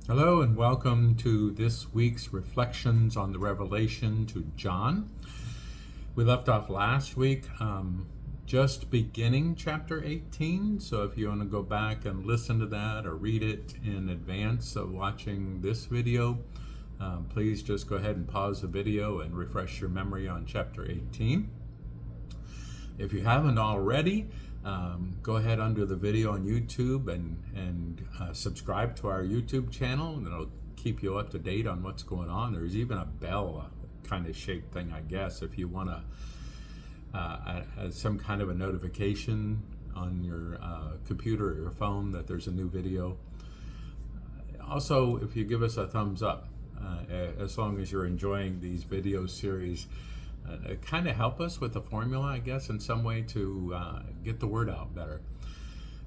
Hello and welcome to this week's Reflections on the Revelation to John. We left off last week just beginning chapter 18, so if you want to go back and listen to that or read it in advance of watching this video, please just go ahead and pause the video and refresh your memory on chapter 18. If you haven't already, go ahead under the video on YouTube and subscribe to our YouTube channel, and it'll keep you up to date on what's going on. There's even a bell kind of shaped thing, I guess, if you want some kind of a notification on your computer or your phone that there's a new video. Also, if you give us a thumbs up, as long as you're enjoying these video series, kind of help us with the formula, I guess, in some way to get the word out better.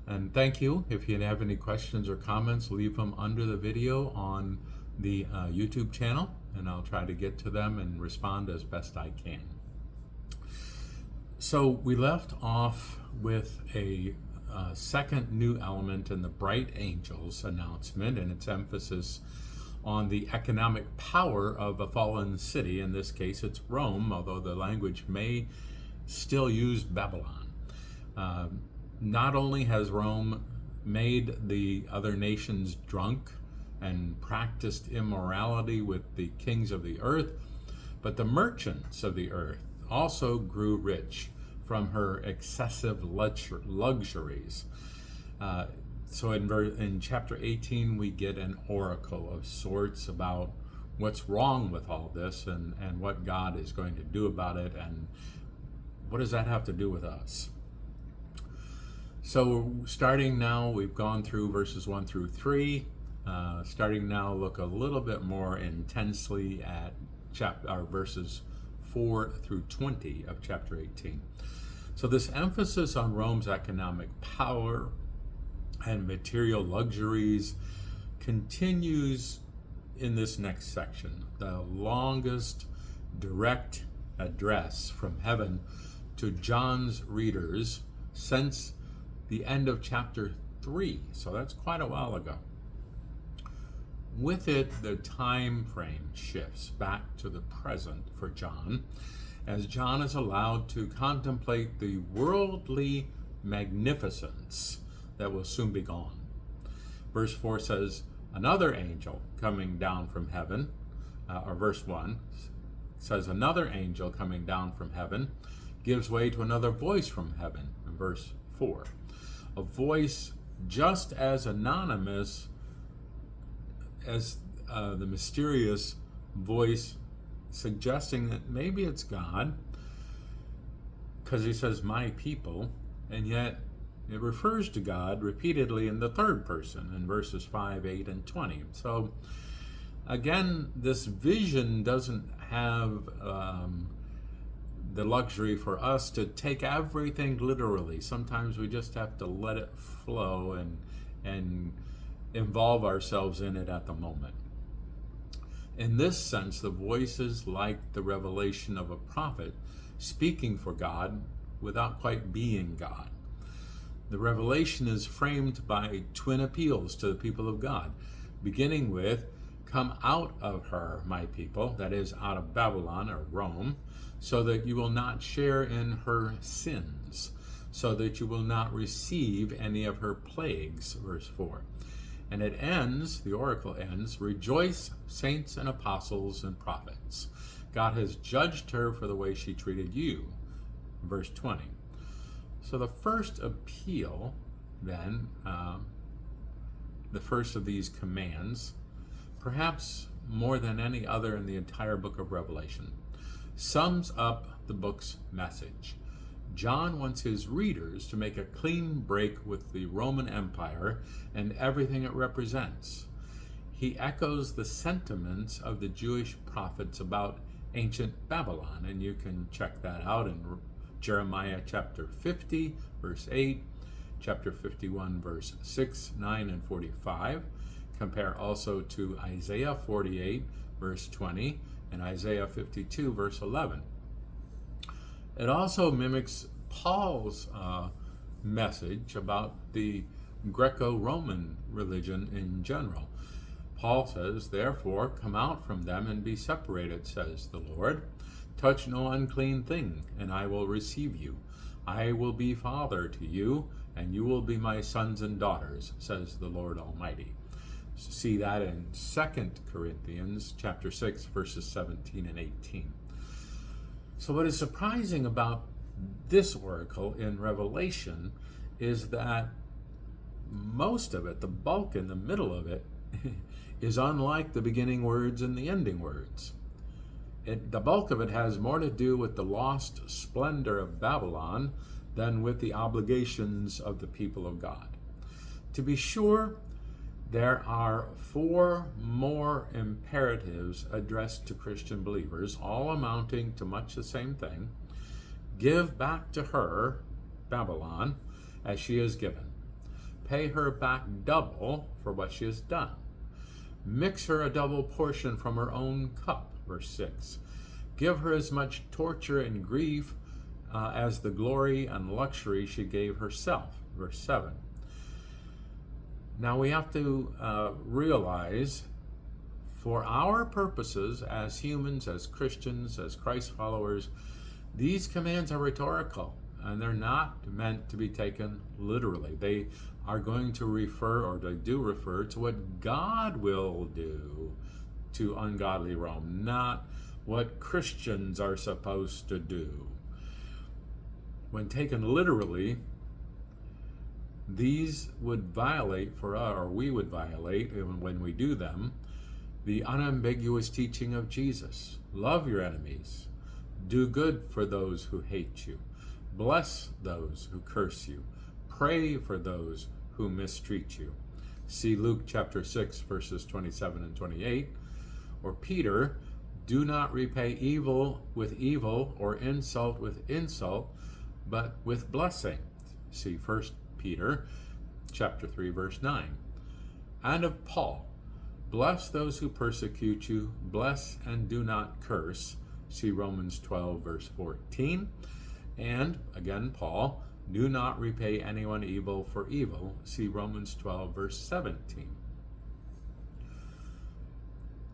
And thank you. If you have any questions or comments, leave them under the video on the YouTube channel, and I'll try to get to them and respond as best I can. So we left off with a second new element in the bright angels announcement, and its emphasis on the economic power of a fallen city. In this case, it's Rome, although the language may still use Babylon. Not only has Rome made the other nations drunk and practiced immorality with the kings of the earth, but the merchants of the earth also grew rich from her excessive luxuries. So in chapter 18, we get an oracle of sorts about what's wrong with all this and what God is going to do about it, and what does that have to do with us? So starting now, we've gone through verses 1 through 3. Starting now, look a little bit more intensely at verses 4 through 20 of chapter 18. So this emphasis on Rome's economic power and material luxuries continues in this next section, the longest direct address from heaven to John's readers since the end of chapter 3. So that's quite a while ago. With it, the time frame shifts back to the present for John, as John is allowed to contemplate the worldly magnificence that will soon be gone. Verse 4 says, another angel coming down from heaven, or verse 1 says, another angel coming down from heaven gives way to another voice from heaven, in verse 4. A voice just as anonymous as the mysterious voice suggesting that maybe it's God, because he says, my people, and yet it refers to God repeatedly in the third person in verses 5, 8, and 20. So again, this vision doesn't have the luxury for us to take everything literally. Sometimes we just have to let it flow and involve ourselves in it at the moment. In this sense, the voice is like the revelation of a prophet speaking for God without quite being God. The revelation is framed by twin appeals to the people of God, beginning with, come out of her, my people, that is, out of Babylon or Rome, so that you will not share in her sins, so that you will not receive any of her plagues, verse 4. And it ends, the oracle ends, rejoice, saints and apostles and prophets. God has judged her for the way she treated you, verse 20. So the first appeal, then, the first of these commands, perhaps more than any other in the entire book of Revelation, sums up the book's message. John wants his readers to make a clean break with the Roman Empire and everything it represents. He echoes the sentiments of the Jewish prophets about ancient Babylon, and you can check that out in Jeremiah chapter 50, verse 8, chapter 51, verse 6, 9, and 45. Compare also to Isaiah 48, verse 20, and Isaiah 52, verse 11. It also mimics Paul's message about the Greco-Roman religion in general. Paul says, "Therefore come out from them and be separated, says the Lord. Touch no unclean thing, and I will receive you. I will be Father to you, and you will be my sons and daughters, says the Lord Almighty." See that in 2 Corinthians chapter 6, verses 17 and 18. So what is surprising about this oracle in Revelation is that most of it, the bulk in the middle of it, is unlike the beginning words and the ending words. The bulk of it has more to do with the lost splendor of Babylon than with the obligations of the people of God. To be sure, there are 4 more imperatives addressed to Christian believers, all amounting to much the same thing. Give back to her, Babylon, as she has given. Pay her back double for what she has done. Mix her a double portion from her own cup, verse 6. Give her as much torture and grief as the glory and luxury she gave herself, verse 7. Now we have to realize, for our purposes as humans, as Christians, as Christ followers, these commands are rhetorical, and they're not meant to be taken literally. They are going to refer, or they do refer, to what God will do to ungodly Rome, not what Christians are supposed to do. When taken literally, these would violate for us, or we would violate when we do them, the unambiguous teaching of Jesus. Love your enemies. Do good for those who hate you. Bless those who curse you. Pray for those who mistreat you. See Luke chapter 6, verses 27 and 28. Or Peter, do not repay evil with evil or insult with insult, but with blessing. See 1 Peter chapter 3, verse 9. And of Paul, bless those who persecute you, bless and do not curse. See Romans 12, verse 14. And again, Paul, do not repay anyone evil for evil. See Romans 12, verse 17.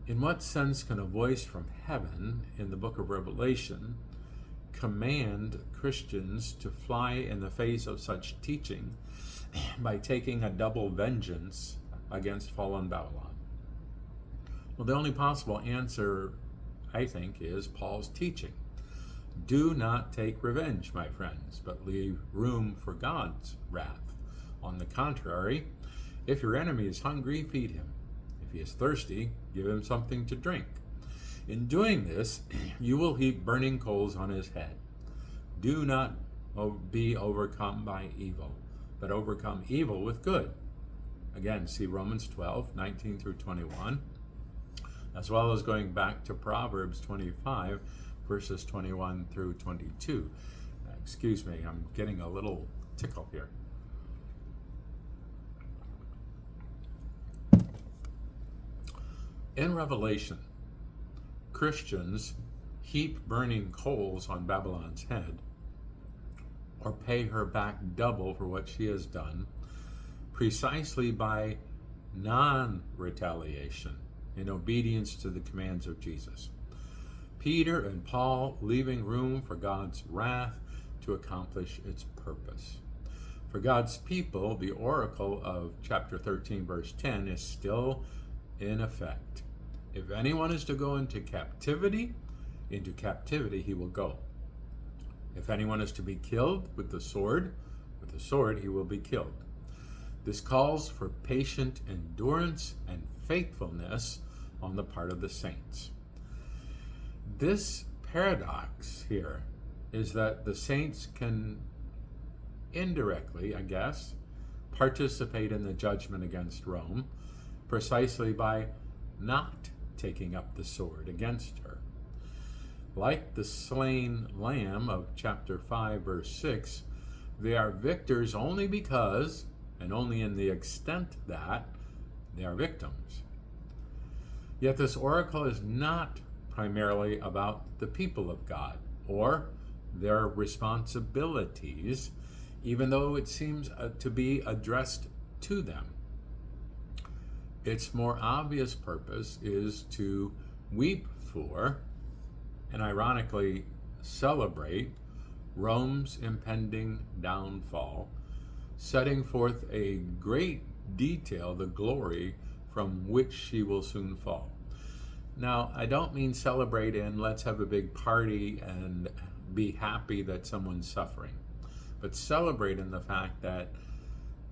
In what sense can a voice from heaven in the book of Revelation command Christians to fly in the face of such teaching by taking a double vengeance against fallen Babylon? Well, the only possible answer, I think, is Paul's teaching. Do not take revenge, my friends, but leave room for God's wrath. On the contrary, if your enemy is hungry, feed him. If he is thirsty, give him something to drink. In doing this, you will heap burning coals on his head. Do not be overcome by evil, but overcome evil with good. Again, see Romans 12, 19 through 21, as well as going back to Proverbs 25, verses 21 through 22. Excuse me, I'm getting a little tickle here. In Revelation, Christians heap burning coals on Babylon's head, or pay her back double for what she has done, precisely by non-retaliation in obedience to the commands of Jesus. Peter and Paul leaving room for God's wrath to accomplish its purpose. For God's people, the oracle of chapter 13, verse 10 is still in effect. If anyone is to go into captivity he will go. If anyone is to be killed with the sword he will be killed. This calls for patient endurance and faithfulness on the part of the saints. This paradox here is that the saints can indirectly, I guess, participate in the judgment against Rome precisely by not taking up the sword against her. Like the slain lamb of chapter 5, verse 6, they are victors only because, and only in the extent that, they are victims. Yet this oracle is not primarily about the people of God or their responsibilities, even though it seems to be addressed to them. Its more obvious purpose is to weep for, and ironically celebrate, Rome's impending downfall, setting forth a great detail the glory from which she will soon fall. Now, I don't mean celebrate in let's have a big party and be happy that someone's suffering, but celebrate in the fact that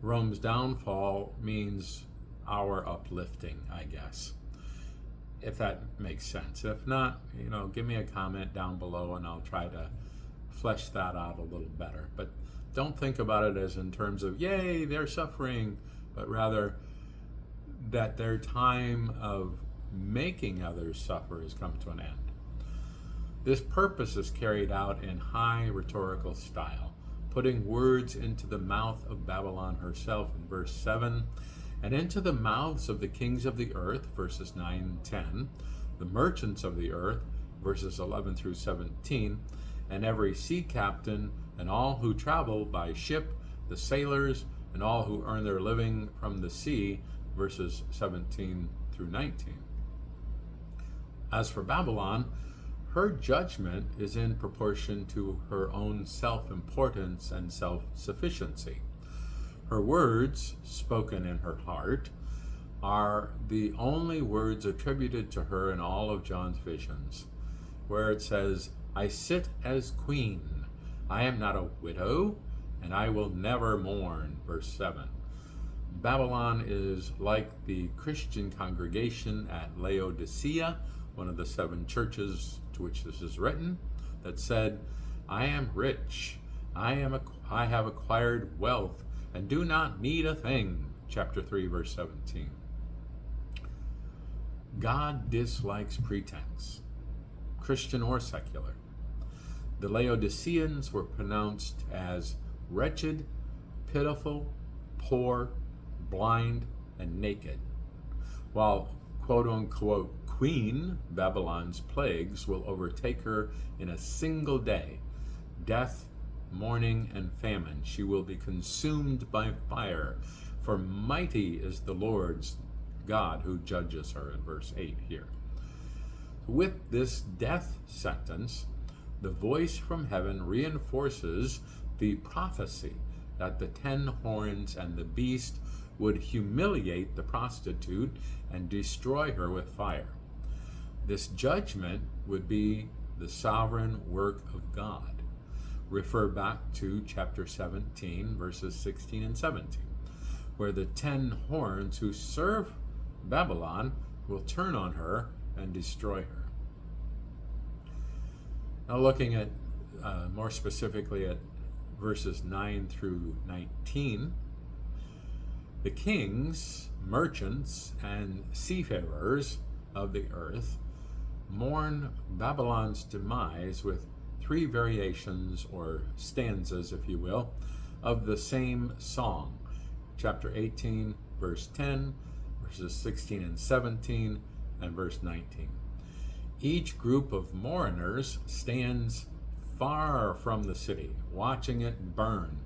Rome's downfall means our uplifting, I guess, if that makes sense. If not, give me a comment down below and I'll try to flesh that out a little better. But don't think about it as in terms of, yay, they're suffering, but rather that their time of making others suffer has come to an end. This purpose is carried out in high rhetorical style, putting words into the mouth of Babylon herself in verse 7, and into the mouths of the kings of the earth, verses 9 and 10, the merchants of the earth, verses 11 through 17, and every sea captain and all who travel by ship, the sailors, and all who earn their living from the sea, verses 17 through 19. As for Babylon, her judgment is in proportion to her own self-importance and self-sufficiency. Her words, spoken in her heart, are the only words attributed to her in all of John's visions, where it says, I sit as queen, I am not a widow, and I will never mourn, verse 7. Babylon is like the Christian congregation at Laodicea, one of the 7 churches to which this is written, that said, I am rich, I have acquired wealth, and do not need a thing, chapter 3, verse 17. God dislikes pretense, Christian or secular. The Laodiceans were pronounced as wretched, pitiful, poor, blind, and naked, while quote-unquote Queen Babylon's plagues will overtake her in a single day. Death, mourning, and famine. She will be consumed by fire, for mighty is the Lord's God who judges her, in verse 8 here. With this death sentence, the voice from heaven reinforces the prophecy that the 10 horns and the beast would humiliate the prostitute and destroy her with fire. This judgment would be the sovereign work of God. Refer back to chapter 17, verses 16 and 17, where the 10 horns who serve Babylon will turn on her and destroy her. Now looking at more specifically at verses 9 through 19, the kings, merchants, and seafarers of the earth mourn Babylon's demise with 3 variations or stanzas, if you will, of the same song. Chapter 18, verse 10, verses 16 and 17, and verse 19. Each group of mourners stands far from the city, watching it burn,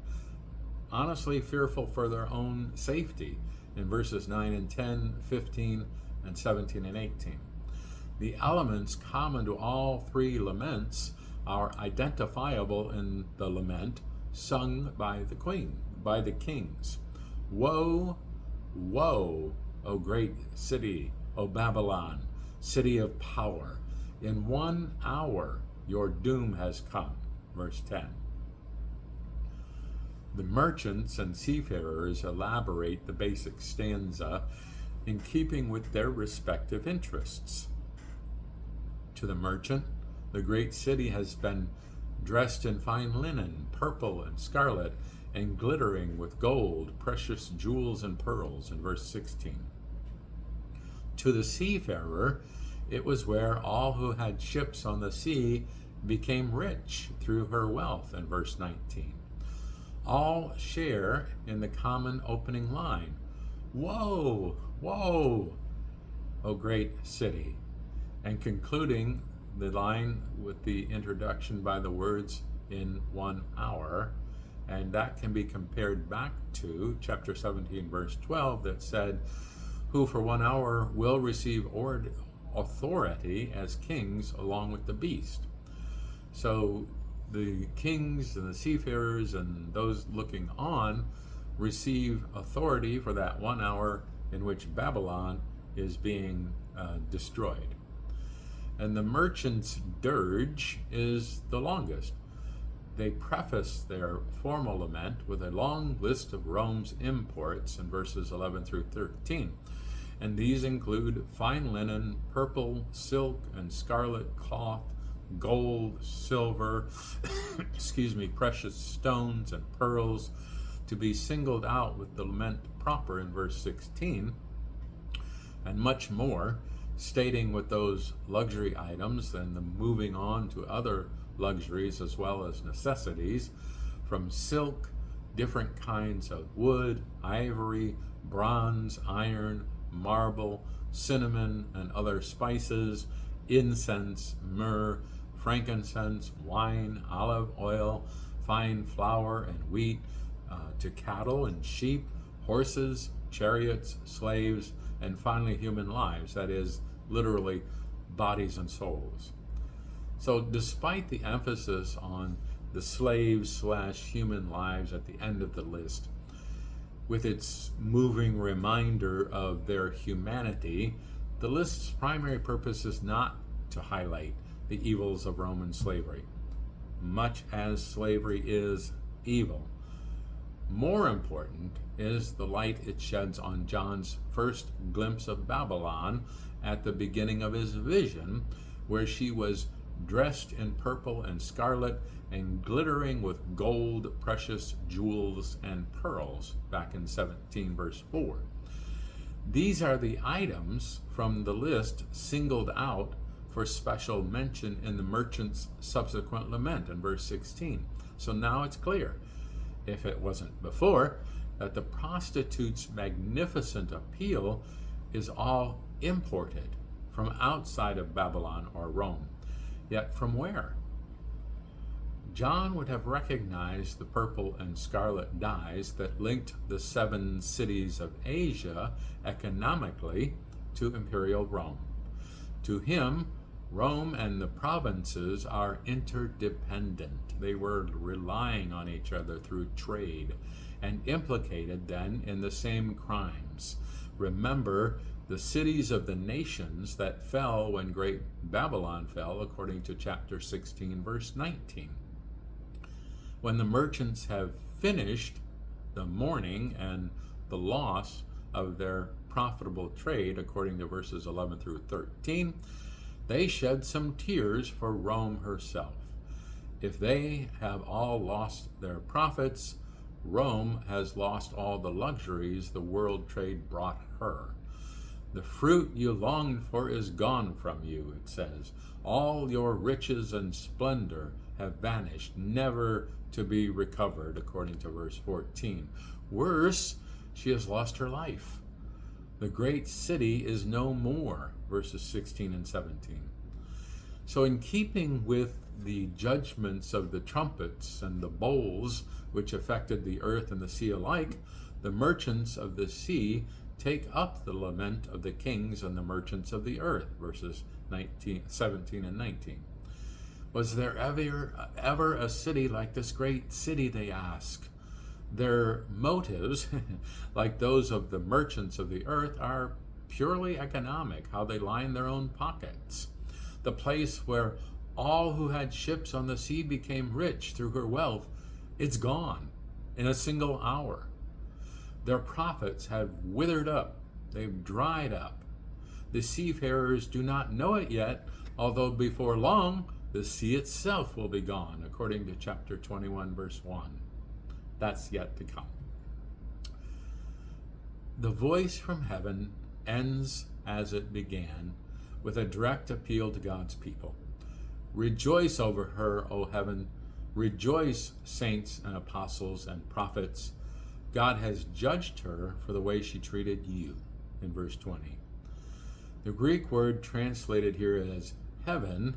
honestly fearful for their own safety, in verses 9 and 10, 15, and 17 and 18. The elements common to all 3 laments are identifiable in the lament sung by the queen, by the kings. Woe, woe, O great city, O Babylon, city of power. In 1 hour your doom has come. Verse 10. The merchants and seafarers elaborate the basic stanza in keeping with their respective interests. To the merchant, the great city has been dressed in fine linen, purple and scarlet, and glittering with gold, precious jewels and pearls, in verse 16. To the seafarer, it was where all who had ships on the sea became rich through her wealth, in verse 19. All share in the common opening line, woe, woe, O great city, and concluding the line with the introduction by the words in 1 hour, and that can be compared back to chapter 17, verse 12, that said, who for 1 hour will receive authority as kings along with the beast. So the kings and the seafarers and those looking on receive authority for that 1 hour in which Babylon is being destroyed. And the merchant's dirge is the longest. They preface their formal lament with a long list of Rome's imports in verses 11 through 13. And these include fine linen, purple, silk, and scarlet cloth, gold, silver, precious stones and pearls, to be singled out with the lament proper in verse 16, and much more, stating with those luxury items and the moving on to other luxuries as well as necessities, from silk, different kinds of wood, ivory, bronze, iron, marble, cinnamon, and other spices, incense, myrrh, frankincense, wine, olive oil, fine flour and wheat, to cattle and sheep, horses, chariots, slaves, and finally human lives, that is, literally bodies and souls. So despite the emphasis on the slaves/human lives at the end of the list, with its moving reminder of their humanity, the list's primary purpose is not to highlight the evils of Roman slavery, much as slavery is evil. More important is the light it sheds on John's first glimpse of Babylon at the beginning of his vision, where she was dressed in purple and scarlet and glittering with gold, precious jewels, and pearls, back in 17 verse 4. These are the items from the list singled out for special mention in the merchant's subsequent lament in verse 16. So now it's clear, if it wasn't before, that the prostitute's magnificent appeal is all imported from outside of Babylon or Rome. Yet from where? John would have recognized the purple and scarlet dyes that linked the 7 cities of Asia economically to imperial Rome. To him, Rome and the provinces are interdependent. They were relying on each other through trade and implicated then in the same crimes. Remember the cities of the nations that fell when great Babylon fell, according to chapter 16, verse 19. When the merchants have finished the mourning and the loss of their profitable trade, according to verses 11 through 13, they shed some tears for Rome herself. If they have all lost their profits, Rome has lost all the luxuries the world trade brought her. The fruit you longed for is gone from you, it says. All your riches and splendor have vanished, never to be recovered, according to verse 14. Worse, she has lost her life. The great city is no more, verses 16 and 17. So in keeping with the judgments of the trumpets and the bowls, which affected the earth and the sea alike, the merchants of the sea take up the lament of the kings and the merchants of the earth, verses 17 and 19. Was there ever a city like this great city, they ask. Their motives, like those of the merchants of the earth, are purely economic, how they line their own pockets. The place where all who had ships on the sea became rich through her wealth, it's gone in a single hour. Their profits have withered up, they've dried up. The seafarers do not know it yet, although before long the sea itself will be gone, according to chapter 21, verse 1. That's yet to come. The voice from heaven ends as it began, with a direct appeal to God's people. Rejoice over her, O heaven. Rejoice, saints and apostles and prophets. God has judged her for the way she treated you, in verse 20. The Greek word translated here as heaven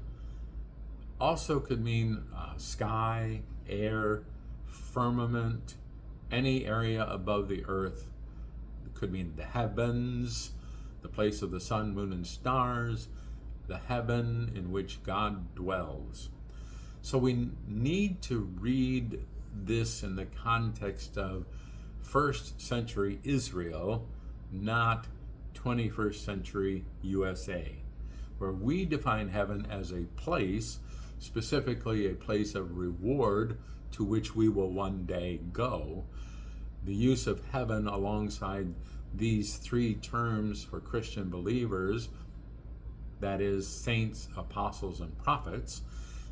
also could mean sky, air, firmament, any area above the earth. It could mean the heavens, the place of the sun, moon, and stars, the heaven in which God dwells. So we need to read this in the context of first century Israel, not 21st century USA, where we define heaven as a place, specifically a place of reward to which we will one day go. The use of heaven alongside these three terms for Christian believers, that is, saints, apostles, and prophets,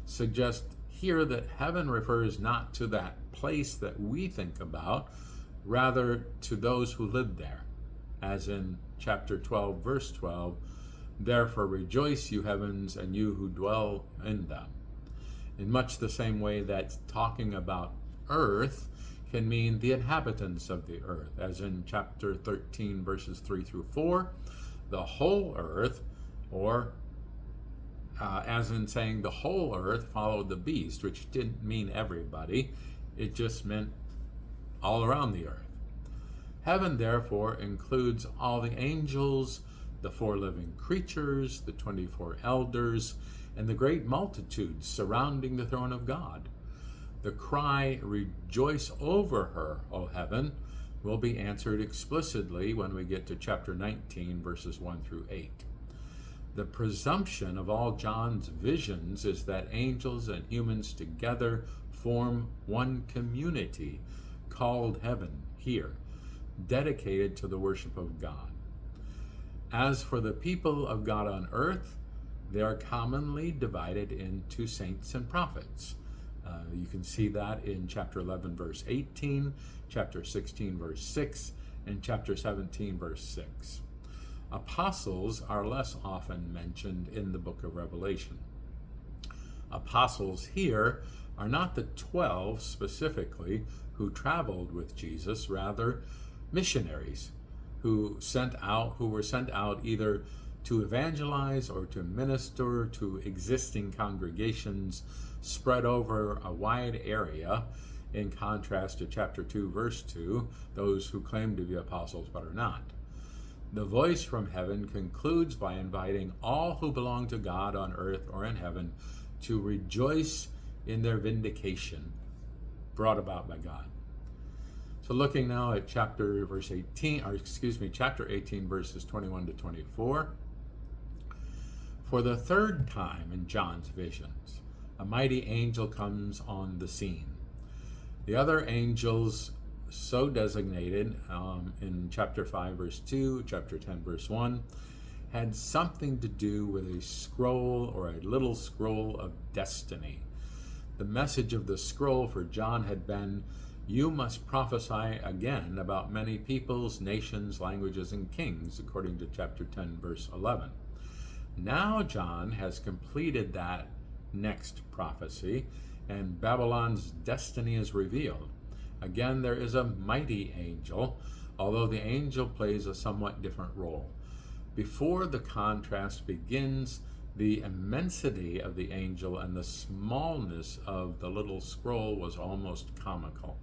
suggest here that heaven refers not to that place that we think about, rather to those who live there. As in chapter 12, verse 12, therefore rejoice, you heavens, and you who dwell in them. In much the same way that talking about earth can mean the inhabitants of the earth, as in chapter 13, verses 3 through 4, the whole earth, or as in saying the whole earth followed the beast, which didn't mean everybody, it just meant all around the earth. Heaven, therefore, includes all the angels, the 4 living creatures, the 24 elders, and the great multitudes surrounding the throne of God. The cry, rejoice over her, O heaven, will be answered explicitly when we get to chapter 19, verses 1 through 8. The presumption of all John's visions is that angels and humans together form one community called heaven here, dedicated to the worship of God. As for the people of God on earth, they are commonly divided into saints and prophets. You can see that in chapter 11, verse 18, chapter 16, verse 6, and chapter 17, verse 6. Apostles are less often mentioned in the book of Revelation. Apostles here are not the 12 specifically who traveled with Jesus, rather missionaries who were sent out either to evangelize or to minister to existing congregations spread over a wide area, in contrast to chapter 2, verse 2, those who claim to be apostles but are not. The voice from heaven concludes by inviting all who belong to God on earth or in heaven to rejoice in their vindication brought about by God. So looking now at chapter 18, verses 21 to 24. For the third time in John's visions, a mighty angel comes on the scene. The other angels so designated in chapter 5, verse 2, chapter 10, verse 1, had something to do with a scroll or a little scroll of destiny. The message of the scroll for John had been, you must prophesy again about many peoples, nations, languages, and kings, according to chapter 10, verse 11. Now John has completed that next prophecy, and Babylon's destiny is revealed. Again, there is a mighty angel, although the angel plays a somewhat different role. Before the contrast begins, the immensity of the angel and the smallness of the little scroll was almost comical.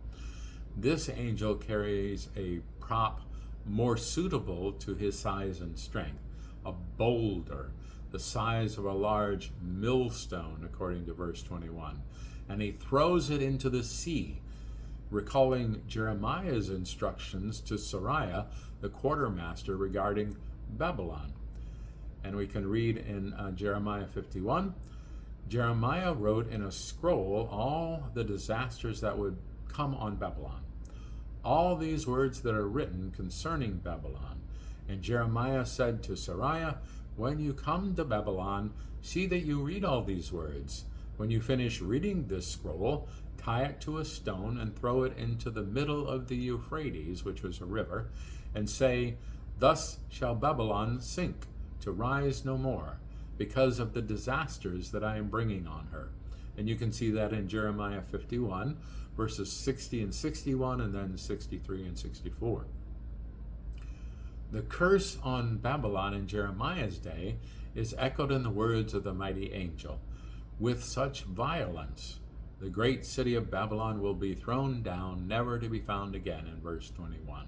This angel carries a prop more suitable to his size and strength, a boulder the size of a large millstone, according to verse 21, and he throws it into the sea, recalling Jeremiah's instructions to Sariah, the quartermaster, regarding Babylon. And we can read in Jeremiah 51, Jeremiah wrote in a scroll all the disasters that would come on Babylon, all these words that are written concerning Babylon. And Jeremiah said to Sariah, when you come to Babylon, see that you read all these words. When you finish reading this scroll, tie it to a stone and throw it into the middle of the Euphrates, which was a river, and say, thus shall Babylon sink, to rise no more, because of the disasters that I am bringing on her. And you can see that in Jeremiah 51, verses 60 and 61, and then 63 and 64. The curse on Babylon in Jeremiah's day is echoed in the words of the mighty angel. With such violence, the great city of Babylon will be thrown down, never to be found again, in verse 21.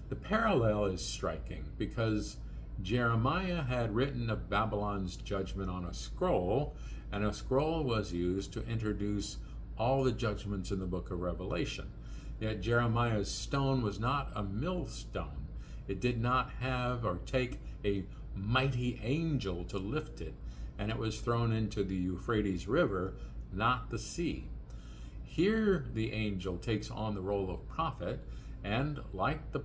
The parallel is striking because Jeremiah had written of Babylon's judgment on a scroll, and a scroll was used to introduce all the judgments in the book of Revelation. Yet Jeremiah's stone was not a millstone. It did not have or take a mighty angel to lift it, and it was thrown into the Euphrates River, not the sea. Here the angel takes on the role of prophet, and like the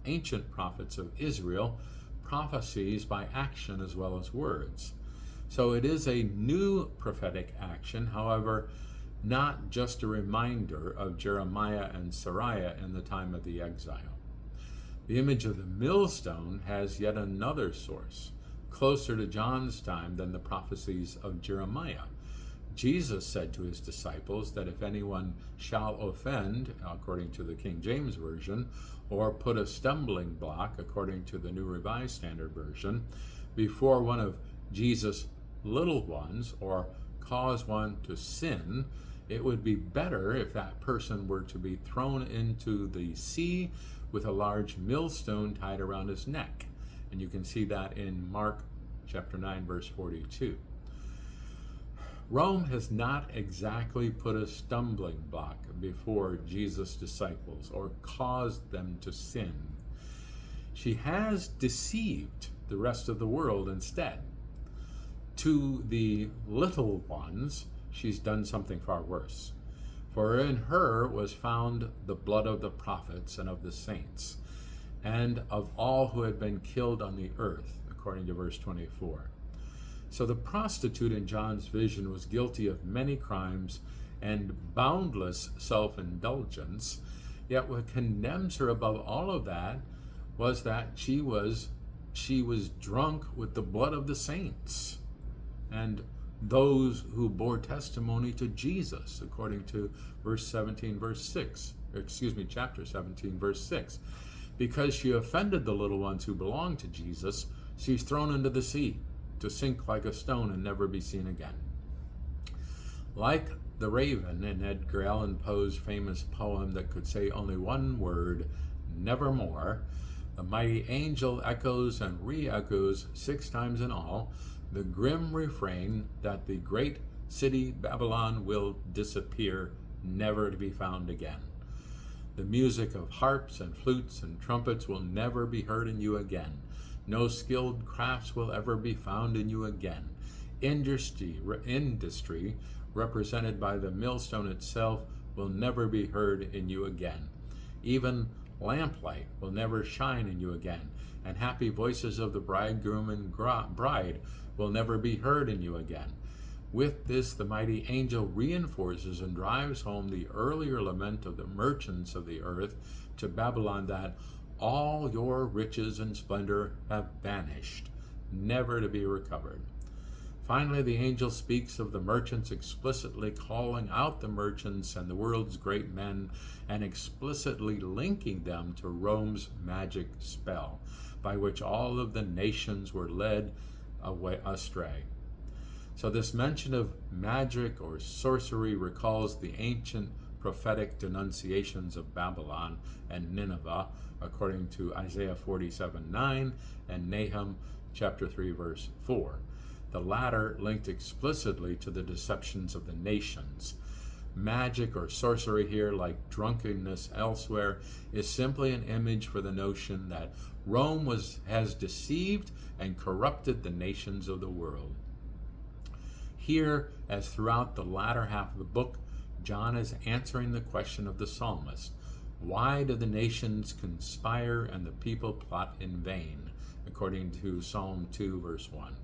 ancient prophets of Israel, prophecies by action as well as words. So it is a new prophetic action, however, not just a reminder of Jeremiah and Sariah in the time of the exile. The image of the millstone has yet another source, closer to John's time than the prophecies of Jeremiah. Jesus said to his disciples that if anyone shall offend, according to the King James Version, or put a stumbling block, according to the New Revised Standard Version, before one of Jesus' little ones, or cause one to sin, it would be better if that person were to be thrown into the sea with a large millstone tied around his neck. And you can see that in Mark chapter 9, verse 42. Rome has not exactly put a stumbling block before Jesus' disciples or caused them to sin. She has deceived the rest of the world instead. To the little ones, she's done something far worse. For in her was found the blood of the prophets and of the saints, and of all who had been killed on the earth, according to verse 24. So the prostitute in John's vision was guilty of many crimes and boundless self-indulgence, yet what condemns her above all of that was that she was drunk with the blood of the saints and those who bore testimony to Jesus, according to chapter 17, verse 6. Because she offended the little ones who belong to Jesus, she's thrown into the sea to sink like a stone and never be seen again. Like the raven in Edgar Allan Poe's famous poem that could say only one word, nevermore, the mighty angel echoes and re-echoes 6 times in all the grim refrain that the great city Babylon will disappear, never to be found again. The music of harps and flutes and trumpets will never be heard in you again. No skilled crafts will ever be found in you again. Industry represented by the millstone itself will never be heard in you again. Even lamplight will never shine in you again, and happy voices of the bridegroom and bride will never be heard in you again. With this, the mighty angel reinforces and drives home the earlier lament of the merchants of the earth to Babylon, that all your riches and splendor have vanished, never to be recovered. Finally, the angel speaks of the merchants, explicitly calling out the merchants and the world's great men, and explicitly linking them to Rome's magic spell, by which all of the nations were led away astray. So this mention of magic or sorcery recalls the ancient prophetic denunciations of Babylon and Nineveh, according to Isaiah 47:9 and Nahum chapter 3, verse 4. The latter linked explicitly to the deceptions of the nations. Magic or sorcery here, like drunkenness elsewhere, is simply an image for the notion that Rome has deceived and corrupted the nations of the world. Here, as throughout the latter half of the book, John is answering the question of the psalmist. Why do the nations conspire and the people plot in vain? According to Psalm 2, verse 1.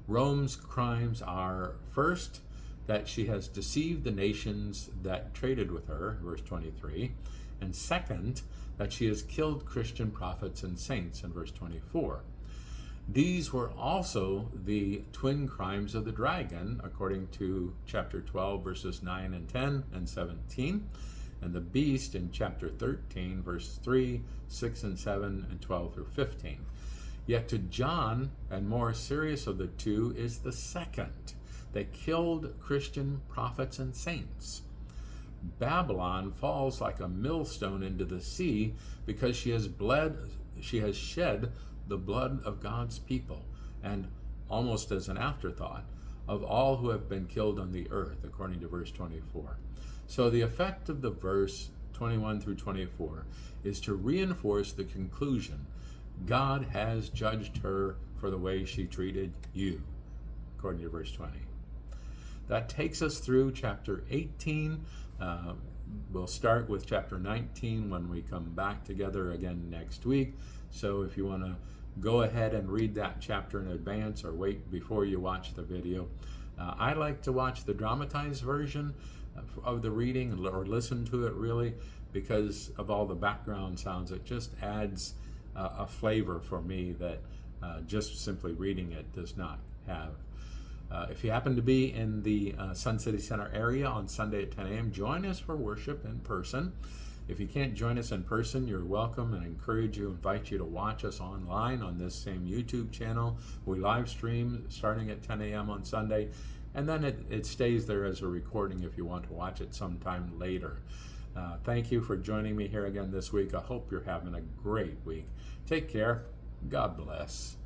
Rome's crimes are, first, that she has deceived the nations that traded with her, verse 23, and second, that she has killed Christian prophets and saints, in verse 24. These were also the twin crimes of the dragon, according to chapter 12, verses 9 and 10 and 17, and the beast in chapter 13, verse 3, 6 and 7, and 12 through 15. Yet to John, and more serious of the two, is the second. They killed Christian prophets and saints. Babylon falls like a millstone into the sea because she has shed the blood of God's people, and almost as an afterthought, of all who have been killed on the earth, according to verse 24. So the effect of the verse 21 through 24 is to reinforce the conclusion: God has judged her for the way she treated you, according to verse 20. That takes us through chapter 18. We'll start with chapter 19 when we come back together again next week. So if you want to go ahead and read that chapter in advance or wait before you watch the video, I like to watch the dramatized version of the reading, or listen to it really, because of all the background sounds. It just adds a flavor for me that just simply reading it does not have. If you happen to be in the Sun City Center area on Sunday at 10 a.m., join us for worship in person. If you can't join us in person, you're welcome, and invite you to watch us online on this same YouTube channel. We live stream starting at 10 a.m. on Sunday, and then it stays there as a recording if you want to watch it sometime later. Thank you for joining me here again this week. I hope you're having a great week. Take care. God bless.